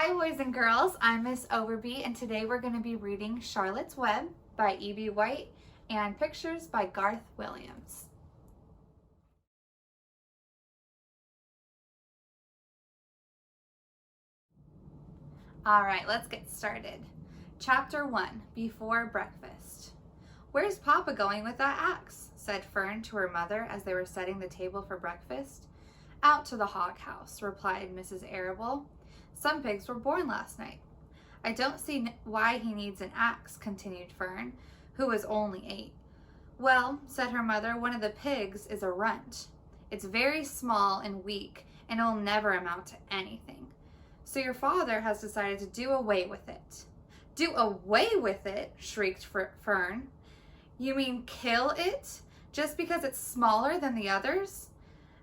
Hi boys and girls, I'm Miss Overbey and today we're going to be reading Charlotte's Web by E.B. White and pictures by Garth Williams. Alright, let's get started. Chapter 1, Before Breakfast. "Where's Papa going with that axe?" said Fern to her mother as they were setting the table for breakfast. "Out to the hog house," replied Mrs. Arable. "Some pigs were born last night." "I don't see why he needs an axe," continued Fern, who was only 8. "Well," said her mother, "one of the pigs is a runt. It's very small and weak, and it'll never amount to anything. So your father has decided to do away with it." "Do away with it?" shrieked Fern. "You mean kill it, just because it's smaller than the others?"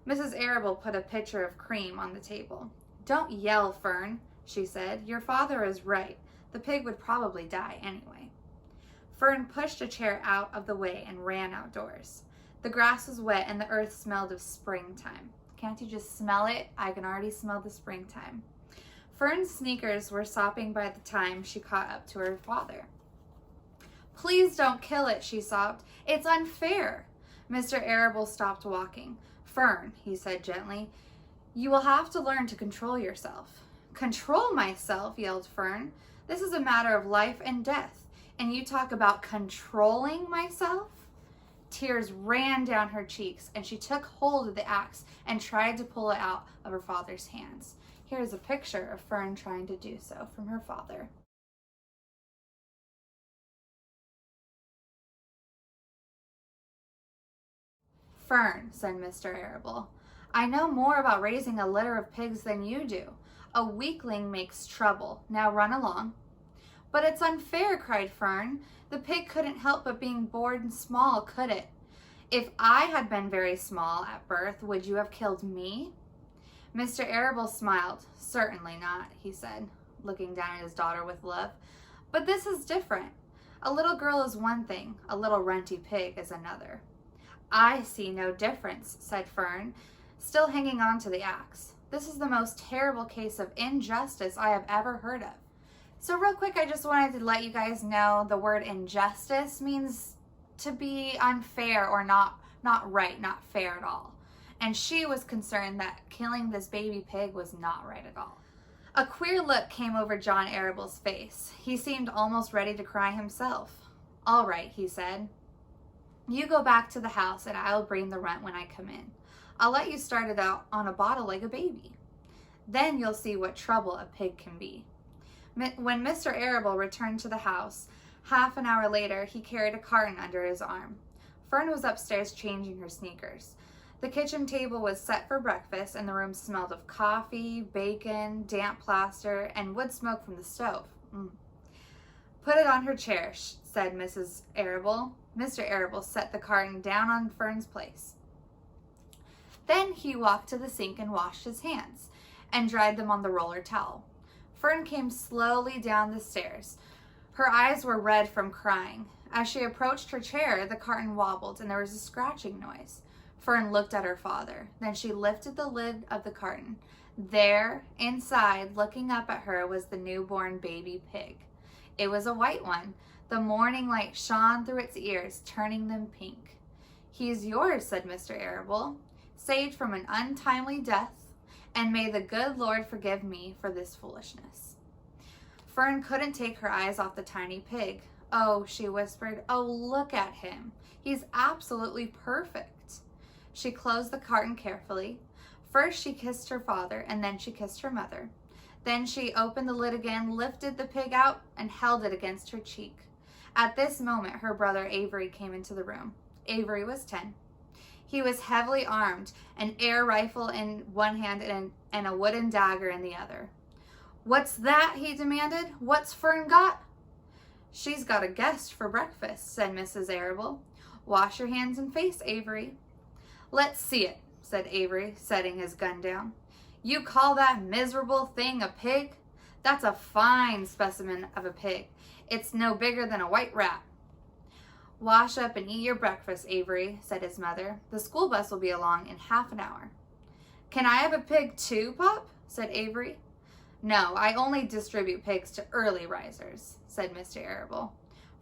Mrs. Arable put a pitcher of cream on the table. "Don't yell, Fern," she said. "Your father is right. The pig would probably die anyway." Fern pushed a chair out of the way and ran outdoors. The grass was wet and the earth smelled of springtime. Can't you just smell it? I can already smell the springtime. Fern's sneakers were sopping by the time she caught up to her father. "Please don't kill it," she sobbed. "It's unfair." Mr. Arable stopped walking. "Fern," he said gently, "you will have to learn to control yourself." "Control myself?" yelled Fern. "This is a matter of life and death, and you talk about controlling myself?" Tears ran down her cheeks, and she took hold of the axe and tried to pull it out of her father's hands. Here is a picture of Fern trying to do so from her father. "Fern," said Mr. Arable, "I know more about raising a litter of pigs than you do. A weakling makes trouble. Now run along." "But it's unfair," cried Fern. "The pig couldn't help but being born small, could it? If I had been very small at birth, would you have killed me?" Mr. Arable smiled. "Certainly not," he said, looking down at his daughter with love. "But this is different. A little girl is one thing, a little runty pig is another." "I see no difference," said Fern, still hanging on to the axe. "This is the most terrible case of injustice I have ever heard of." So real quick, I just wanted to let you guys know the word injustice means to be unfair or not right, not fair at all. And she was concerned that killing this baby pig was not right at all. A queer look came over John Arable's face. He seemed almost ready to cry himself. "All right," he said. "You go back to the house and I'll bring the runt when I come in. I'll let you start it out on a bottle like a baby. Then you'll see what trouble a pig can be." When Mr. Arable returned to the house, half an hour later, he carried a carton under his arm. Fern was upstairs changing her sneakers. The kitchen table was set for breakfast and the room smelled of coffee, bacon, damp plaster, and wood smoke from the stove. "Put it on her chair," said Mrs. Arable. Mr. Arable set the carton down on Fern's place. Then he walked to the sink and washed his hands and dried them on the roller towel. Fern came slowly down the stairs. Her eyes were red from crying. As she approached her chair, the carton wobbled and there was a scratching noise. Fern looked at her father. Then she lifted the lid of the carton. There, inside, looking up at her, was the newborn baby pig. It was a white one. The morning light shone through its ears, turning them pink. "He's yours," said Mr. Arable, "saved from an untimely death, and may the good Lord forgive me for this foolishness." Fern couldn't take her eyes off the tiny pig. "Oh," she whispered, "oh, look at him. He's absolutely perfect." She closed the carton carefully. First she kissed her father, and then she kissed her mother. Then she opened the lid again, lifted the pig out, and held it against her cheek. At this moment, her brother Avery came into the room. Avery was 10. He was heavily armed, an air rifle in one hand and a wooden dagger in the other. "What's that?" he demanded. "What's Fern got?" "She's got a guest for breakfast," said Mrs. Arable. "Wash your hands and face, Avery." "Let's see it," said Avery, setting his gun down. "You call that miserable thing a pig? That's a fine specimen of a pig. It's no bigger than a white rat." "Wash up and eat your breakfast, Avery," said his mother. "The school bus will be along in half an hour." "Can I have a pig too, Pop?" said Avery. No, I only distribute pigs to early risers, said Mr. Arable.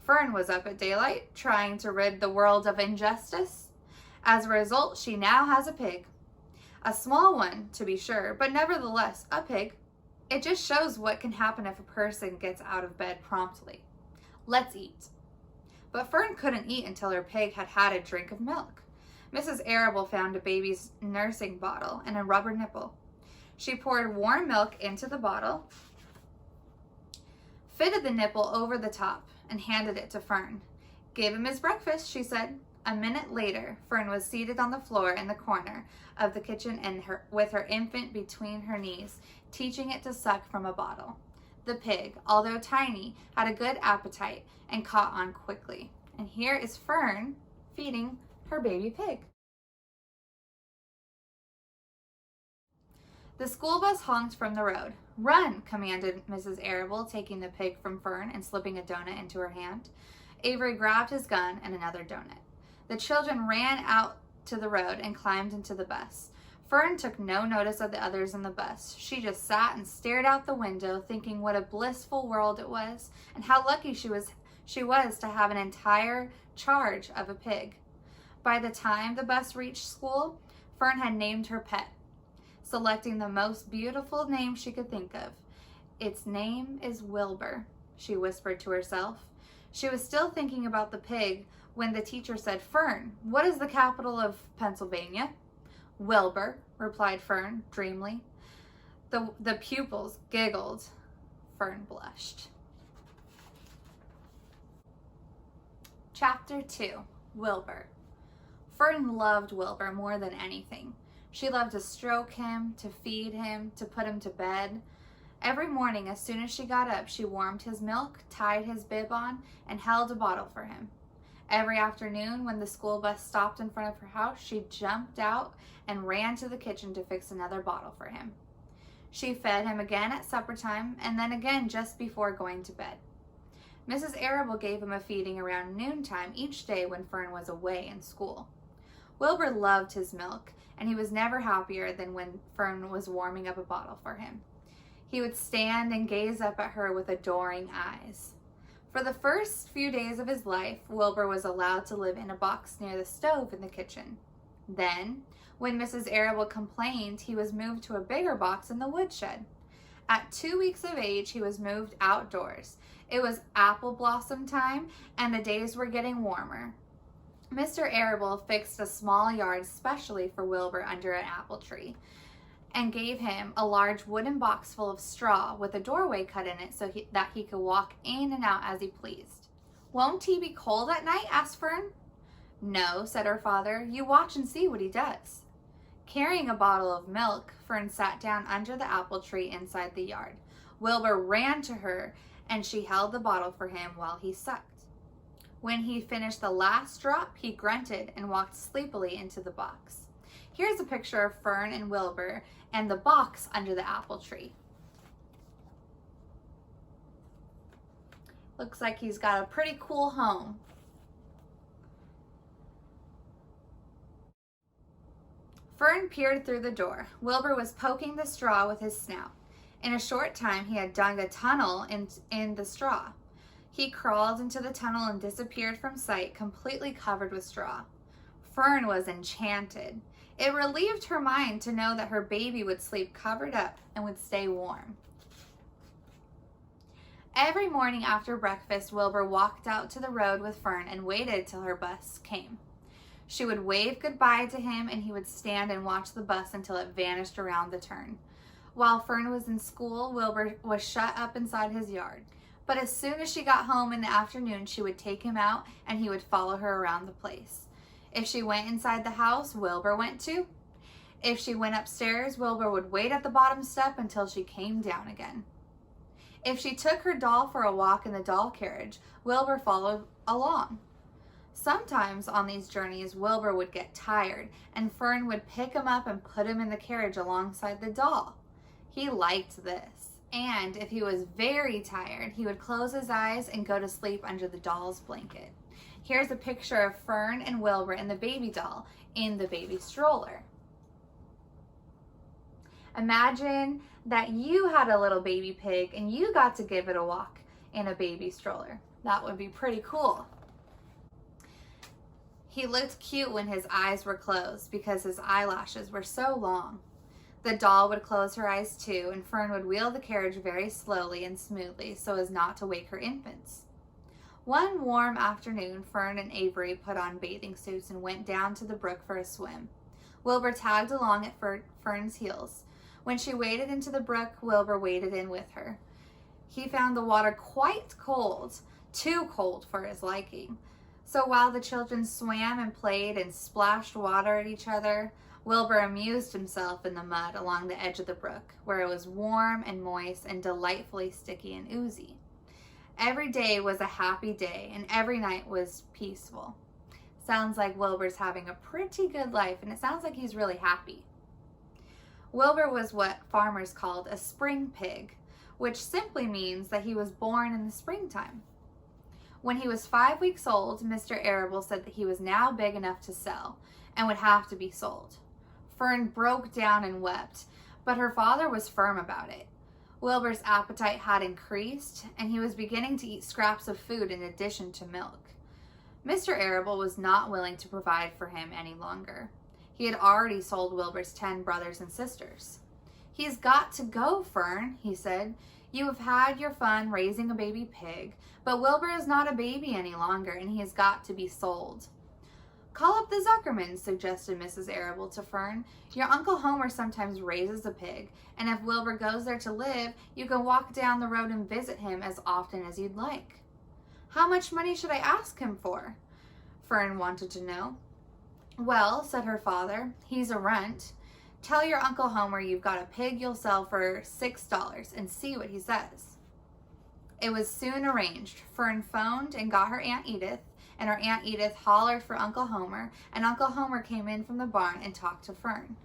Fern was up at daylight, trying to rid the world of injustice. As a result, she now has a pig. A small one, to be sure, but nevertheless, a pig. It just shows what can happen if a person gets out of bed promptly. Let's eat. But Fern couldn't eat until her pig had had a drink of milk. Mrs. Arable found a baby's nursing bottle and a rubber nipple. She poured warm milk into the bottle, fitted the nipple over the top, and handed it to Fern. Gave him his breakfast, she said. A minute later, Fern was seated on the floor in the corner of the kitchen and with her infant between her knees, teaching it to suck from a bottle. The pig, although tiny, had a good appetite and caught on quickly. And here is Fern feeding her baby pig. The school bus honked from the road. Run, commanded Mrs. Arable, taking the pig from Fern and slipping a donut into her hand. Avery grabbed his gun and another donut. The children ran out to the road and climbed into the bus. Fern took no notice of the others in the bus. She just sat and stared out the window, thinking what a blissful world it was and how lucky she was to have an entire charge of a pig. By the time the bus reached school, Fern had named her pet, selecting the most beautiful name she could think of. Its name is Wilbur, she whispered to herself. She was still thinking about the pig when the teacher said, Fern, what is the capital of Pennsylvania? Wilbur, replied Fern dreamily. The pupils giggled. Fern blushed. Chapter 2, Wilbur. Fern loved Wilbur more than anything. She loved to stroke him, to feed him, to put him to bed. Every morning, as soon as she got up, she warmed his milk, tied his bib on, and held a bottle for him. Every afternoon, when the school bus stopped in front of her house, she jumped out and ran to the kitchen to fix another bottle for him. She fed him again at supper time, and then again just before going to bed. Mrs. Arable gave him a feeding around noontime each day when Fern was away in school. Wilbur loved his milk, and he was never happier than when Fern was warming up a bottle for him. He would stand and gaze up at her with adoring eyes. For the first few days of his life, Wilbur was allowed to live in a box near the stove in the kitchen. Then, when Mrs. Arable complained, he was moved to a bigger box in the woodshed. At 2 weeks of age, he was moved outdoors. It was apple blossom time, and the days were getting warmer. Mr. Arable fixed a small yard specially for Wilbur under an apple tree, and gave him a large wooden box full of straw with a doorway cut in it so that he could walk in and out as he pleased. Won't he be cold at night? Asked Fern. No, said her father. You watch and see what he does. Carrying a bottle of milk, Fern sat down under the apple tree inside the yard. Wilbur ran to her, and she held the bottle for him while he sucked. When he finished the last drop, he grunted and walked sleepily into the box. Here's a picture of Fern and Wilbur and the box under the apple tree. Looks like he's got a pretty cool home. Fern peered through the door. Wilbur was poking the straw with his snout. In a short time, he had dug a tunnel in the straw. He crawled into the tunnel and disappeared from sight, completely covered with straw. Fern was enchanted. It relieved her mind to know that her baby would sleep covered up and would stay warm. Every morning after breakfast, Wilbur walked out to the road with Fern and waited till her bus came. She would wave goodbye to him, and he would stand and watch the bus until it vanished around the turn. While Fern was in school, Wilbur was shut up inside his yard. But as soon as she got home in the afternoon, she would take him out, and he would follow her around the place. If she went inside the house, Wilbur went too. If she went upstairs, Wilbur would wait at the bottom step until she came down again. If she took her doll for a walk in the doll carriage, Wilbur followed along. Sometimes on these journeys, Wilbur would get tired, and Fern would pick him up and put him in the carriage alongside the doll. He liked this, and if he was very tired, he would close his eyes and go to sleep under the doll's blanket. Here's a picture of Fern and Wilbur and the baby doll in the baby stroller. Imagine that you had a little baby pig and you got to give it a walk in a baby stroller. That would be pretty cool. He looked cute when his eyes were closed because his eyelashes were so long. The doll would close her eyes too, and Fern would wheel the carriage very slowly and smoothly so as not to wake her infants. One warm afternoon, Fern and Avery put on bathing suits and went down to the brook for a swim. Wilbur tagged along at Fern's heels. When she waded into the brook, Wilbur waded in with her. He found the water quite cold, too cold for his liking. So while the children swam and played and splashed water at each other, Wilbur amused himself in the mud along the edge of the brook, where it was warm and moist and delightfully sticky and oozy. Every day was a happy day, and every night was peaceful. Sounds like Wilbur's having a pretty good life, and it sounds like he's really happy. Wilbur was what farmers called a spring pig, which simply means that he was born in the springtime. When he was 5 weeks old, Mr. Arable said that he was now big enough to sell and would have to be sold. Fern broke down and wept, but her father was firm about it. Wilbur's appetite had increased, and he was beginning to eat scraps of food in addition to milk. Mr. Arable was not willing to provide for him any longer. He had already sold Wilbur's 10 brothers and sisters. "He's got to go, Fern," he said. "You have had your fun raising a baby pig, but Wilbur is not a baby any longer, and he has got to be sold." "Call up the Zuckermans," suggested Mrs. Arable to Fern. "Your Uncle Homer sometimes raises a pig, and if Wilbur goes there to live, you can walk down the road and visit him as often as you'd like." "How much money should I ask him for?" Fern wanted to know. "Well," said her father, "he's a runt. Tell your Uncle Homer you've got a pig you'll sell for $6 and see what he says." It was soon arranged. Fern phoned and got her Aunt Edith, and her Aunt Edith hollered for Uncle Homer, and Uncle Homer came in from the barn and talked to Fern.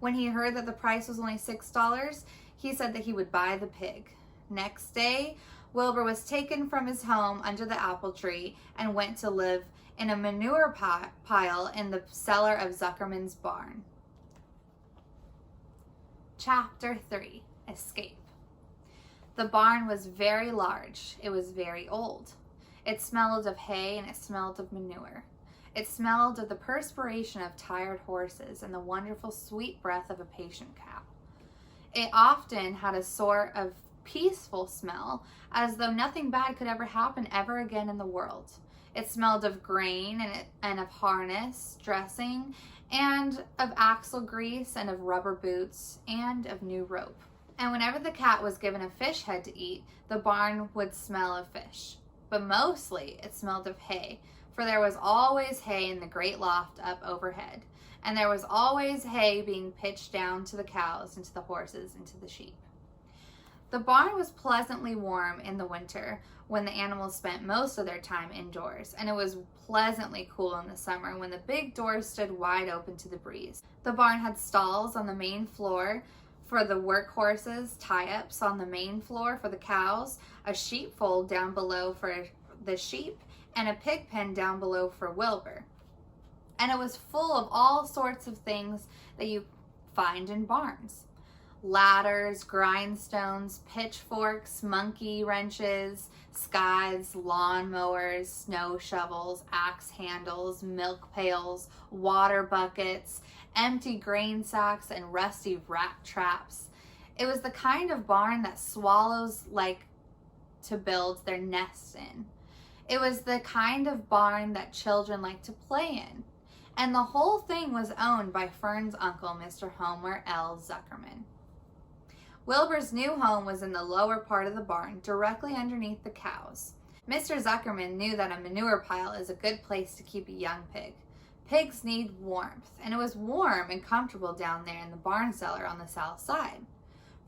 When he heard that the price was only $6, he said that he would buy the pig. Next day, Wilbur was taken from his home under the apple tree and went to live in a manure pile in the cellar of Zuckerman's barn. Chapter 3. Escape. The barn was very large. It was very old. It smelled of hay and it smelled of manure. It smelled of the perspiration of tired horses and the wonderful sweet breath of a patient cow. It often had a sort of peaceful smell, as though nothing bad could ever happen ever again in the world. It smelled of grain and of harness, dressing, and of axle grease and of rubber boots and of new rope. And whenever the cat was given a fish head to eat, the barn would smell of fish. But mostly it smelled of hay, for there was always hay in the great loft up overhead, and there was always hay being pitched down to the cows and to the horses and to the sheep. The barn was pleasantly warm in the winter when the animals spent most of their time indoors, and it was pleasantly cool in the summer when the big doors stood wide open to the breeze. The barn had stalls on the main floor for the work horses, tie-ups on the main floor for the cows, a sheepfold down below for the sheep, and a pig pen down below for Wilbur. And it was full of all sorts of things that you find in barns. Ladders, grindstones, pitchforks, monkey wrenches, scythes, lawn mowers, snow shovels, axe handles, milk pails, water buckets, empty grain sacks, and rusty rat traps. It was the kind of barn that swallows like to build their nests in. It was the kind of barn that children like to play in. And the whole thing was owned by Fern's uncle, Mr. Homer L. Zuckerman. Wilbur's new home was in the lower part of the barn, directly underneath the cows. Mr. Zuckerman knew that a manure pile is a good place to keep a young pig. Pigs need warmth, and it was warm and comfortable down there in the barn cellar on the south side.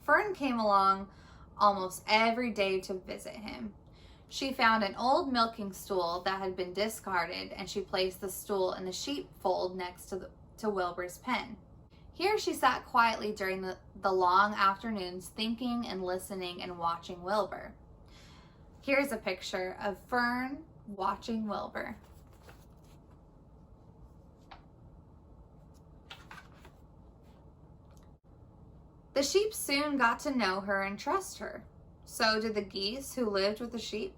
Fern came along almost every day to visit him. She found an old milking stool that had been discarded, and she placed the stool in the sheepfold next to Wilbur's pen. Here she sat quietly during the long afternoons, thinking and listening and watching Wilbur. Here's a picture of Fern watching Wilbur. The sheep soon got to know her and trust her. So did the geese who lived with the sheep.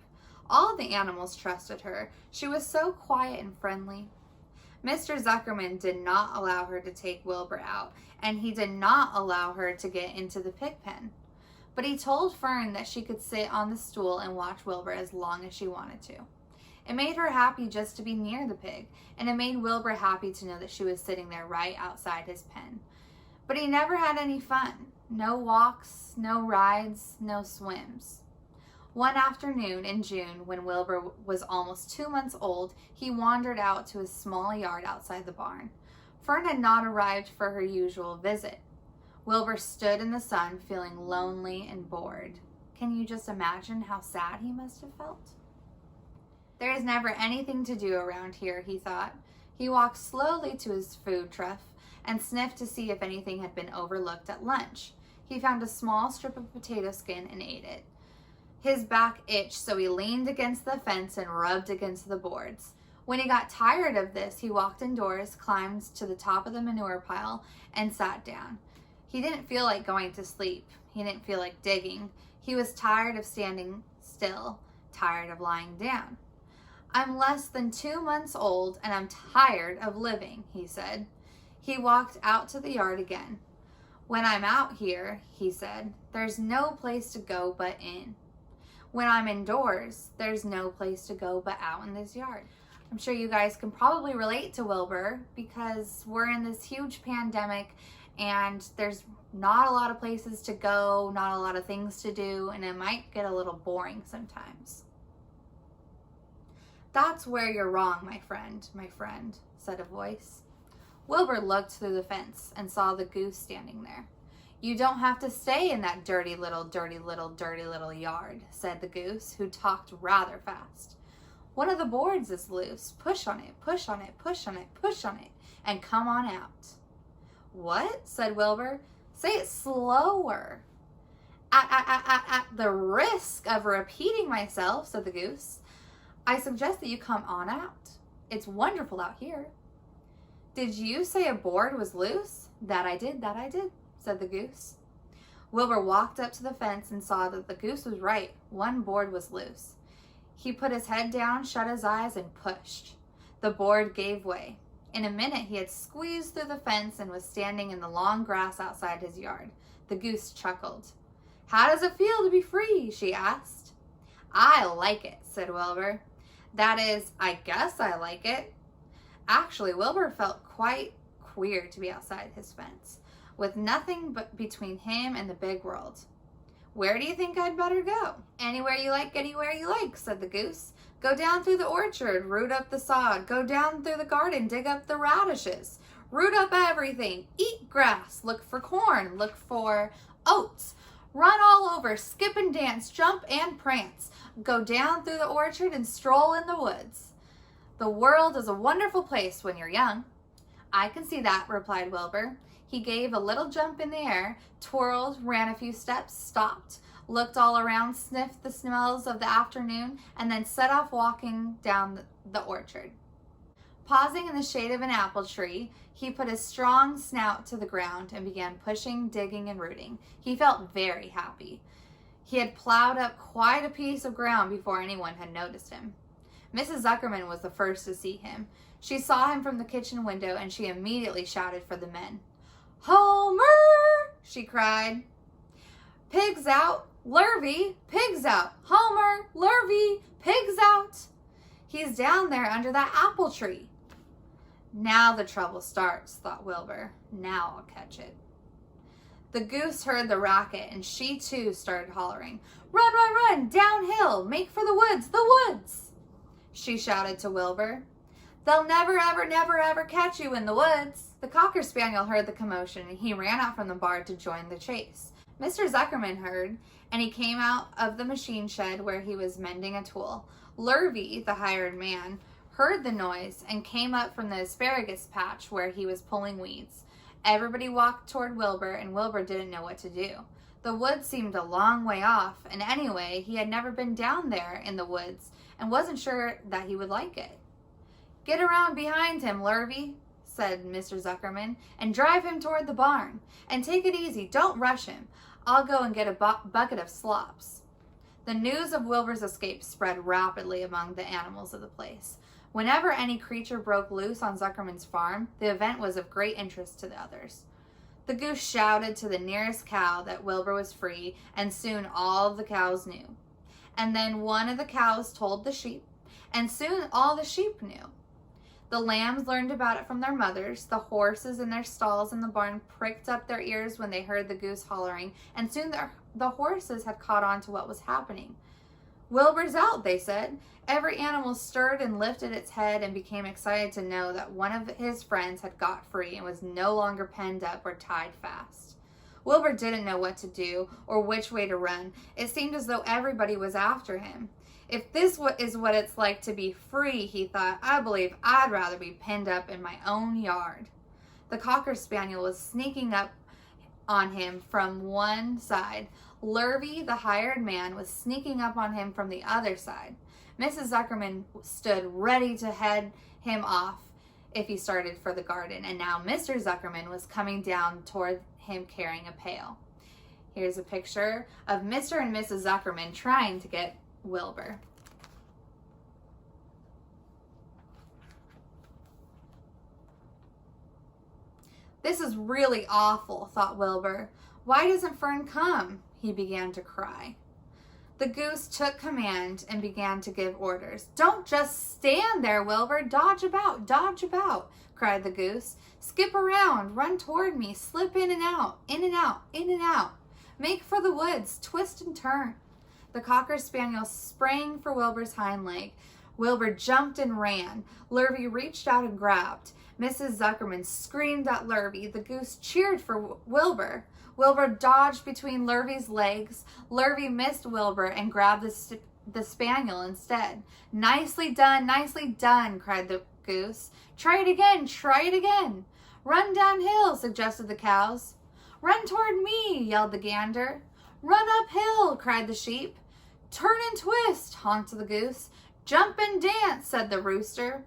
All the animals trusted her. She was so quiet and friendly. Mr. Zuckerman did not allow her to take Wilbur out, and he did not allow her to get into the pig pen. But he told Fern that she could sit on the stool and watch Wilbur as long as she wanted to. It made her happy just to be near the pig, and it made Wilbur happy to know that she was sitting there right outside his pen. But he never had any fun. No walks, no rides, no swims. One afternoon in June, when Wilbur was almost 2 months old, he wandered out to his small yard outside the barn. Fern had not arrived for her usual visit. Wilbur stood in the sun, feeling lonely and bored. Can you just imagine how sad he must have felt? There is never anything to do around here, he thought. He walked slowly to his food trough and sniffed to see if anything had been overlooked at lunch. He found a small strip of potato skin and ate it. His back itched, so he leaned against the fence and rubbed against the boards. When he got tired of this, he walked indoors, climbed to the top of the manure pile, and sat down. He didn't feel like going to sleep. He didn't feel like digging. He was tired of standing still, tired of lying down. I'm less than 2 months old, and I'm tired of living, he said. He walked out to the yard again. When I'm out here, he said, there's no place to go but in. When I'm indoors, there's no place to go but out in this yard. I'm sure you guys can probably relate to Wilbur because we're in this huge pandemic and there's not a lot of places to go, not a lot of things to do, and it might get a little boring sometimes. That's where you're wrong, my friend, said a voice. Wilbur looked through the fence and saw the goose standing there. You don't have to stay in that dirty little yard, said the goose, who talked rather fast. One of the boards is loose. Push on it, push on it, push on it, push on it, and come on out. What? Said Wilbur. Say it slower. At the risk of repeating myself, said the goose, I suggest that you come on out. It's wonderful out here. Did you say a board was loose? That I did, said the goose. Wilbur walked up to the fence and saw that the goose was right. One board was loose. He put his head down, shut his eyes, and pushed. The board gave way. In a minute, he had squeezed through the fence and was standing in the long grass outside his yard. The goose chuckled. How does it feel to be free? She asked. I like it, said Wilbur. That is, I guess I like it. Actually, Wilbur felt quite queer to be outside his fence, with nothing but between him and the big world. Where do you think I'd better go? Anywhere you like, said the goose. Go down through the orchard, root up the sod. Go down through the garden, dig up the radishes. Root up everything. Eat grass. Look for corn. Look for oats. Run all over, skip and dance, jump and prance. Go down through the orchard and stroll in the woods. The world is a wonderful place when you're young. I can see that, replied Wilbur. He gave a little jump in the air, twirled, ran a few steps, stopped, looked all around, sniffed the smells of the afternoon, and then set off walking down the orchard. Pausing in the shade of an apple tree, he put his strong snout to the ground and began pushing, digging, and rooting. He felt very happy. He had plowed up quite a piece of ground before anyone had noticed him. Mrs. Zuckerman was the first to see him. She saw him from the kitchen window, and she immediately shouted for the men. Homer! She cried. Pigs out! Lurvy! Pigs out! Homer! Lurvy! Pigs out! He's down there under that apple tree. Now the trouble starts, thought Wilbur. Now I'll catch it. The goose heard the racket, and she too started hollering. Run, run, run! Downhill! Make for the woods! The woods! She shouted to Wilbur. They'll never, ever catch you in the woods. The Cocker Spaniel heard the commotion, and he ran out from the barn to join the chase. Mr. Zuckerman heard, and he came out of the machine shed where he was mending a tool. Lurvy, the hired man, heard the noise and came up from the asparagus patch where he was pulling weeds. Everybody walked toward Wilbur, and Wilbur didn't know what to do. The woods seemed a long way off, and anyway, he had never been down there in the woods and wasn't sure that he would like it. Get around behind him, Lurvy, said Mr. Zuckerman, "and drive him toward the barn. And take it easy. Don't rush him. I'll go and get a bucket of slops." The news of Wilbur's escape spread rapidly among the animals of the place. Whenever any creature broke loose on Zuckerman's farm, the event was of great interest to the others. The goose shouted to the nearest cow that Wilbur was free, and soon all of the cows knew. And then one of the cows told the sheep, and soon all the sheep knew. The lambs learned about it from their mothers. The horses in their stalls in the barn pricked up their ears when they heard the goose hollering, and soon the horses had caught on to what was happening. "Wilbur's out," they said. Every animal stirred and lifted its head and became excited to know that one of his friends had got free and was no longer penned up or tied fast. Wilbur didn't know what to do or which way to run. It seemed as though everybody was after him. "If this is what it's like to be free," he thought, "I believe I'd rather be pinned up in my own yard." The Cocker Spaniel was sneaking up on him from one side. Lurvy, the hired man, was sneaking up on him from the other side. Mrs. Zuckerman stood ready to head him off if he started for the garden, and now Mr. Zuckerman was coming down toward him carrying a pail. Here's a picture of Mr. and Mrs. Zuckerman trying to get Wilbur. "This is really awful," thought Wilbur. "Why doesn't Fern come?" He began to cry. The goose took command and began to give orders. "Don't just stand there, Wilbur. Dodge about, cried the goose. "Skip around, run toward me, slip in and out, in and out, in and out. Make for the woods, twist and turn." The Cocker Spaniel sprang for Wilbur's hind leg. Wilbur jumped and ran. Lurvy reached out and grabbed. Mrs. Zuckerman screamed at Lurvy. The goose cheered for Wilbur. Wilbur dodged between Lurvy's legs. Lurvy missed Wilbur and grabbed the spaniel instead. Nicely done, cried the goose. Try it again. "Run downhill," suggested the cows. "Run toward me," yelled the gander. "Run uphill," cried the sheep. "Turn and twist," honked the goose. "Jump and dance," said the rooster.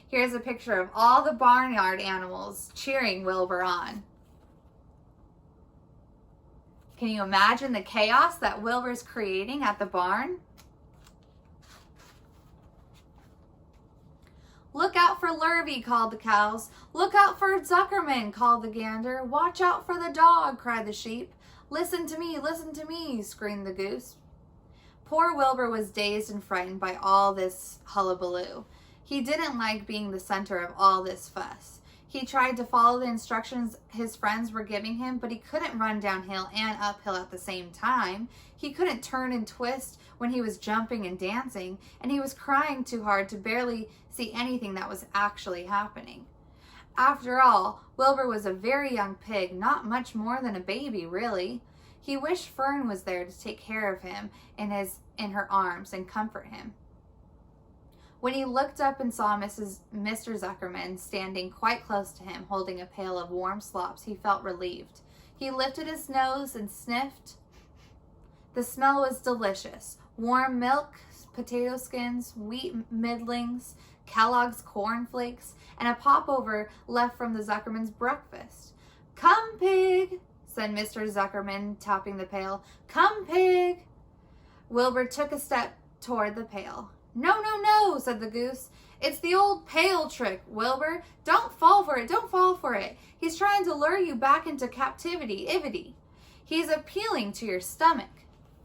Here's a picture of all the barnyard animals cheering Wilbur on. Can you imagine the chaos that Wilbur's creating at the barn? "Look out for Lurvy," called the cows. "Look out for Zuckerman," called the gander. "Watch out for the dog," cried the sheep. Listen to me, screamed the goose. Poor Wilbur was dazed and frightened by all this hullabaloo. He didn't like being the center of all this fuss. He tried to follow the instructions his friends were giving him, but he couldn't run downhill and uphill at the same time. He couldn't turn and twist when he was jumping and dancing, and he was crying too hard to barely see anything that was actually happening. After all, Wilbur was a very young pig, not much more than a baby, really. He wished Fern was there to take care of him in her arms and comfort him. When he looked up and saw Mr. Zuckerman standing quite close to him, holding a pail of warm slops, he felt relieved. He lifted his nose and sniffed. The smell was delicious. Warm milk, potato skins, wheat middlings, Kellogg's cornflakes, and a popover left from the Zuckerman's breakfast. "Come, pig," said Mr. Zuckerman, tapping the pail. "Come, pig." Wilbur took a step toward the pail. No, said the goose. "It's the old pail trick, Wilbur. Don't fall for it. He's trying to lure you back into captivity. He's appealing to your stomach."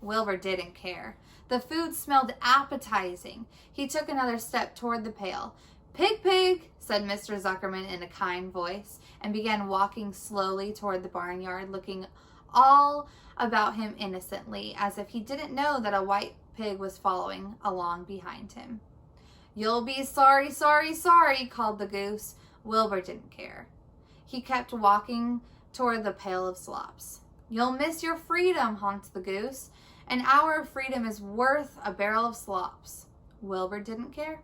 Wilbur didn't care. The food smelled appetizing. He took another step toward the pail. Pig, said Mr. Zuckerman in a kind voice, and began walking slowly toward the barnyard, looking all about him innocently, as if he didn't know that a white pig was following along behind him. "You'll be sorry, called the goose. Wilbur didn't care. He kept walking toward the pail of slops. "You'll miss your freedom," honked the goose. "An hour of freedom is worth a barrel of slops." Wilbur didn't care.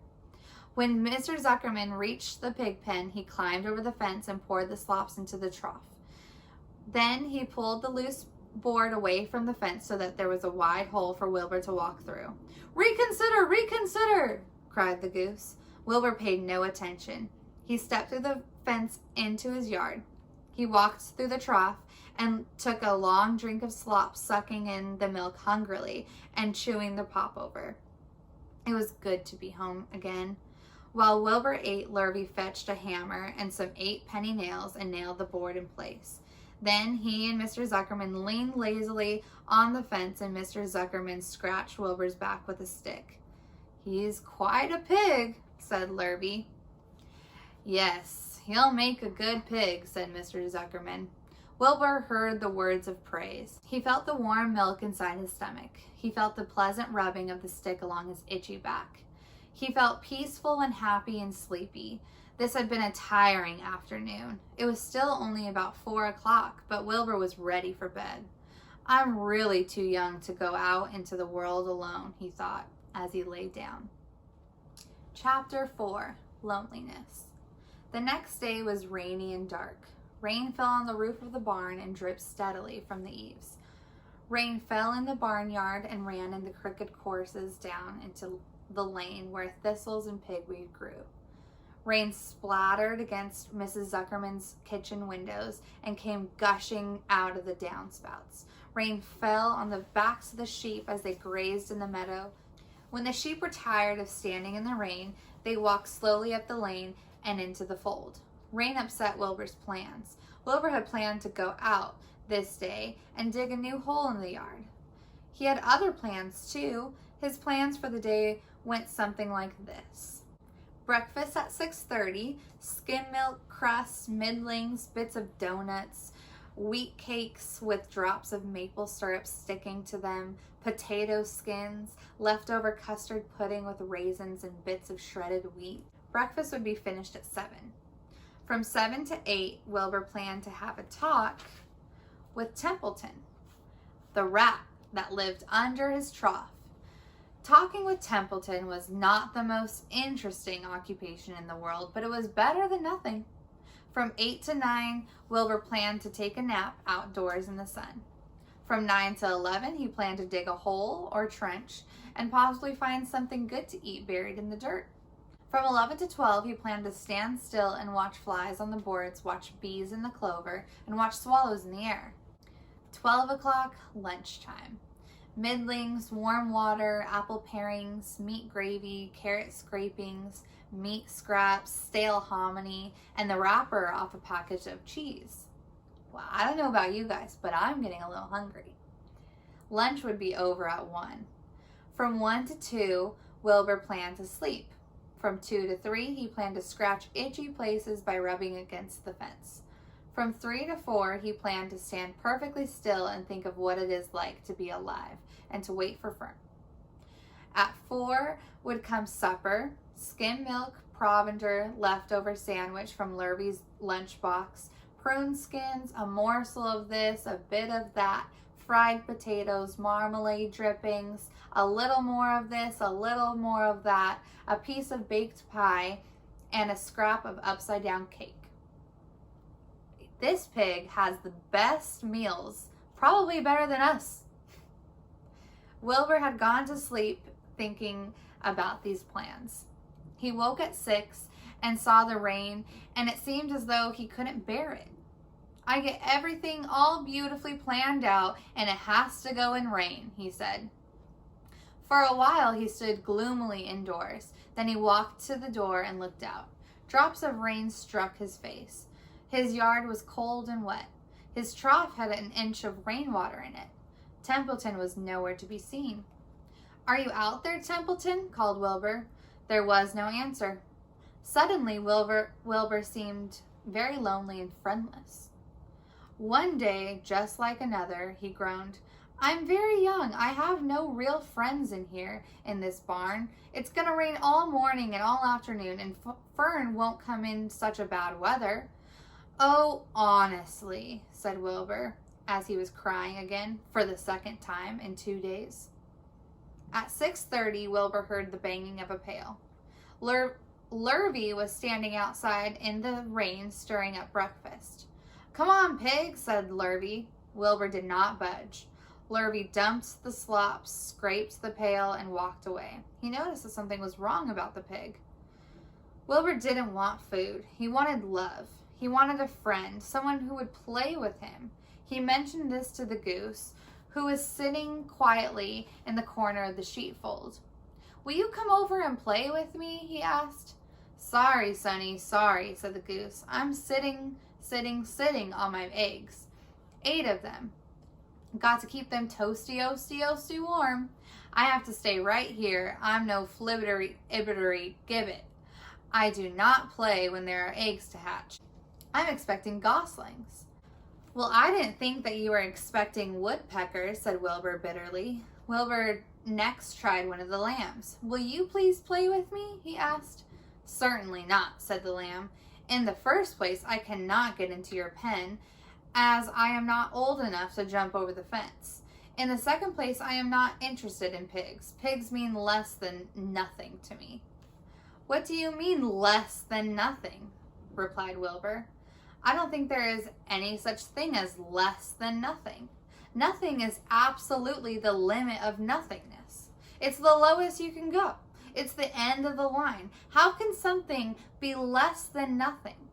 When Mr. Zuckerman reached the pig pen, he climbed over the fence and poured the slops into the trough. Then he pulled the loose board away from the fence so that there was a wide hole for Wilbur to walk through. Reconsider, cried the goose. Wilbur paid no attention. He stepped through the fence into his yard. He walked through the trough and took a long drink of slop, sucking in the milk hungrily and chewing the popover. It was good to be home again. While Wilbur ate, Lurvy fetched a hammer and some 8-penny nails and nailed the board in place. Then he and Mr. Zuckerman leaned lazily on the fence, and Mr. Zuckerman scratched Wilbur's back with a stick. "He's quite a pig," said Lurvy. "Yes, he'll make a good pig," said Mr. Zuckerman. Wilbur heard the words of praise. He felt the warm milk inside his stomach. He felt the pleasant rubbing of the stick along his itchy back. He felt peaceful and happy and sleepy. This had been a tiring afternoon. It was still only about 4 o'clock, but Wilbur was ready for bed. "I'm really too young to go out into the world alone," he thought as he lay down. Chapter 4. Loneliness. The next day was rainy and dark. Rain fell on the roof of the barn and dripped steadily from the eaves. Rain fell in the barnyard and ran in the crooked courses down into the lane where thistles and pigweed grew. Rain splattered against Mrs. Zuckerman's kitchen windows and came gushing out of the downspouts. Rain fell on the backs of the sheep as they grazed in the meadow. When the sheep were tired of standing in the rain, they walked slowly up the lane and into the fold. Rain upset Wilbur's plans. Wilbur had planned to go out this day and dig a new hole in the yard. He had other plans too. His plans for the day went something like this. Breakfast at 6:30, skim milk, crusts, middlings, bits of donuts, wheat cakes with drops of maple syrup sticking to them, potato skins, leftover custard pudding with raisins and bits of shredded wheat. Breakfast would be finished at 7. From 7 to 8, Wilbur planned to have a talk with Templeton, the rat that lived under his trough. Talking with Templeton was not the most interesting occupation in the world, but it was better than nothing. From 8 to 9, Wilbur planned to take a nap outdoors in the sun. From 9 to 11, he planned to dig a hole or trench and possibly find something good to eat buried in the dirt. From 11 to 12, he planned to stand still and watch flies on the boards, watch bees in the clover, and watch swallows in the air. 12 o'clock, lunchtime. Middlings, warm water, apple parings, meat gravy, carrot scrapings, meat scraps, stale hominy, and the wrapper off a package of cheese. Well, I don't know about you guys, but I'm getting a little hungry. Lunch would be over at 1. From 1 to 2, Wilbur planned to sleep. From 2 to 3, he planned to scratch itchy places by rubbing against the fence. From 3 to 4, he planned to stand perfectly still and think of what it is like to be alive and to wait for Fern. At 4 would come supper, skim milk, provender, leftover sandwich from Lurvy's lunchbox, prune skins, a morsel of this, a bit of that, fried potatoes, marmalade drippings, a little more of this, a little more of that, a piece of baked pie, and a scrap of upside-down cake. This pig has the best meals, probably better than us. Wilbur had gone to sleep thinking about these plans. He woke at 6 and saw the rain, and it seemed as though he couldn't bear it. "I get everything all beautifully planned out, and it has to go in rain," he said. For a while, he stood gloomily indoors. Then he walked to the door and looked out. Drops of rain struck his face. His yard was cold and wet. His trough had an inch of rainwater in it. Templeton was nowhere to be seen. "Are you out there, Templeton?" called Wilbur. There was no answer. Suddenly, Wilbur seemed very lonely and friendless. One day, just like another, he groaned, "I'm very young. I have no real friends in here, in this barn. It's going to rain all morning and all afternoon, and Fern won't come in such a bad weather." "Oh, honestly," said Wilbur, as he was crying again for the second time in 2 days. At 6:30, Wilbur heard the banging of a pail. Lurvy was standing outside in the rain stirring up breakfast. "Come on, pig," said Lurvy. Wilbur did not budge. Lurvy dumped the slop, scraped the pail, and walked away. He noticed that something was wrong about the pig. Wilbur didn't want food. He wanted love. He wanted a friend, someone who would play with him. He mentioned this to the goose, who was sitting quietly in the corner of the sheepfold. "Will you come over and play with me?" he asked. "Sorry, Sonny, sorry," said the goose. "I'm sitting on my eggs. 8 of them. Got to keep them toasty warm. I have to stay right here. I'm no flibbery gibbet. I do not play when there are eggs to hatch. I'm expecting goslings." "Well, I didn't think that you were expecting woodpeckers," said Wilbur bitterly. Wilbur next tried one of the lambs. "Will you please play with me?" he asked. "Certainly not," said the lamb. "In the first place, I cannot get into your pen, as I am not old enough to jump over the fence. In the second place, I am not interested in pigs. Pigs mean less than nothing to me." "What do you mean, less than nothing?" replied Wilbur. "I don't think there is any such thing as less than nothing. Nothing is absolutely the limit of nothingness. It's the lowest you can go. It's the end of the line. How can something be less than nothing?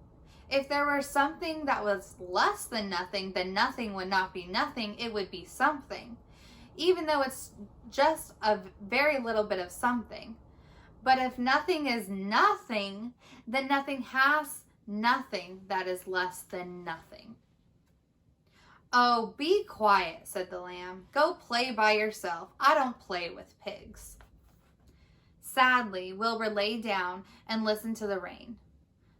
If there were something that was less than nothing, then nothing would not be nothing. It would be something, even though it's just a very little bit of something. But if nothing is nothing, then nothing has nothing that is less than nothing." "Oh, be quiet," said the lamb. "Go play by yourself. I don't play with pigs." Sadly, Wilbur lay down and listened to the rain.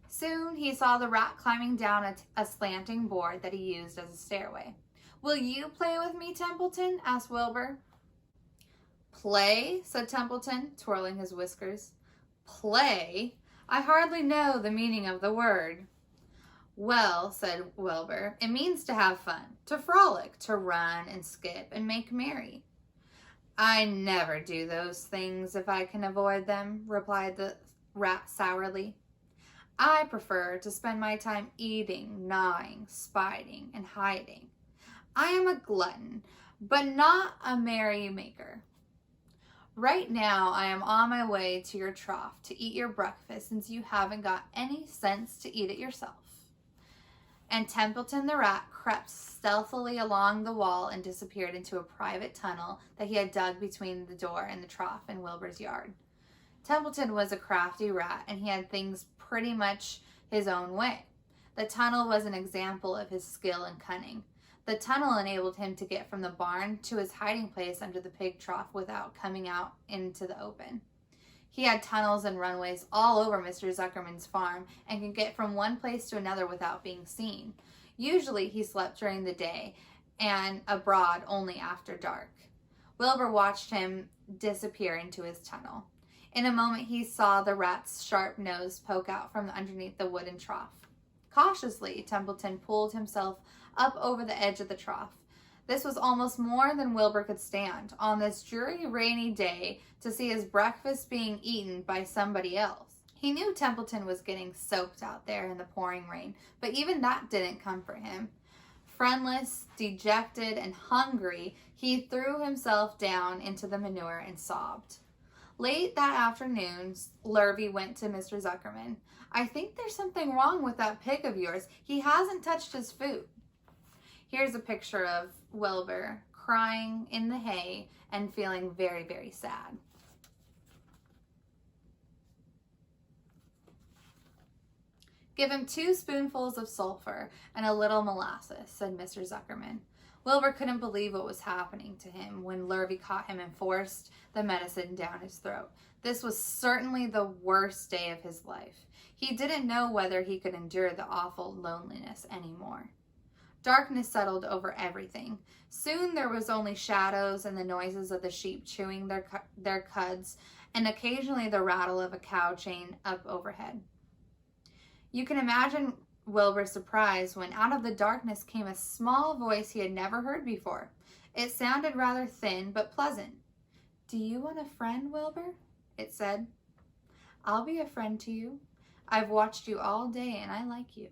Soon he saw the rat climbing down a slanting board that he used as a stairway. "Will you play with me, Templeton?" asked Wilbur. "Play?" said Templeton, twirling his whiskers. "Play? I hardly know the meaning of the word." "Well," said Wilbur, "it means to have fun, to frolic, to run and skip and make merry." "I never do those things if I can avoid them," replied the rat sourly. "I prefer to spend my time eating, gnawing, spiting, and hiding. I am a glutton, but not a merrymaker. Right now I am on my way to your trough to eat your breakfast, since you haven't got any sense to eat it yourself." And Templeton the rat crept stealthily along the wall and disappeared into a private tunnel that he had dug between the door and the trough in Wilbur's yard. Templeton was a crafty rat, and he had things pretty much his own way. The tunnel was an example of his skill and cunning. The tunnel enabled him to get from the barn to his hiding place under the pig trough without coming out into the open. He had tunnels and runways all over Mr. Zuckerman's farm and could get from one place to another without being seen. Usually he slept during the day and abroad only after dark. Wilbur watched him disappear into his tunnel. In a moment he saw the rat's sharp nose poke out from underneath the wooden trough. Cautiously, Templeton pulled himself up over the edge of the trough. This was almost more than Wilbur could stand, on this dreary, rainy day, to see his breakfast being eaten by somebody else. He knew Templeton was getting soaked out there in the pouring rain, but even that didn't comfort him. Friendless, dejected, and hungry, he threw himself down into the manure and sobbed. Late that afternoon, Lurvy went to Mr. Zuckerman. "I think there's something wrong with that pig of yours. He hasn't touched his food." Here's a picture of Wilbur crying in the hay and feeling very, very sad. "Give him 2 spoonfuls of sulfur and a little molasses," said Mr. Zuckerman. Wilbur couldn't believe what was happening to him when Lurvy caught him and forced the medicine down his throat. This was certainly the worst day of his life. He didn't know whether he could endure the awful loneliness anymore. Darkness settled over everything. Soon there was only shadows and the noises of the sheep chewing their cuds, and occasionally the rattle of a cow chain up overhead. You can imagine Wilbur's surprise when out of the darkness came a small voice he had never heard before. It sounded rather thin but pleasant. "Do you want a friend, Wilbur?" it said. "I'll be a friend to you. I've watched you all day and I like you."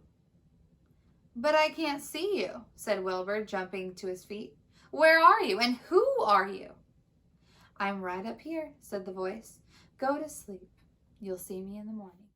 "But I can't see you," said Wilbur, jumping to his feet. "Where are you, and who are you?" "I'm right up here," said the voice. "Go to sleep. You'll see me in the morning."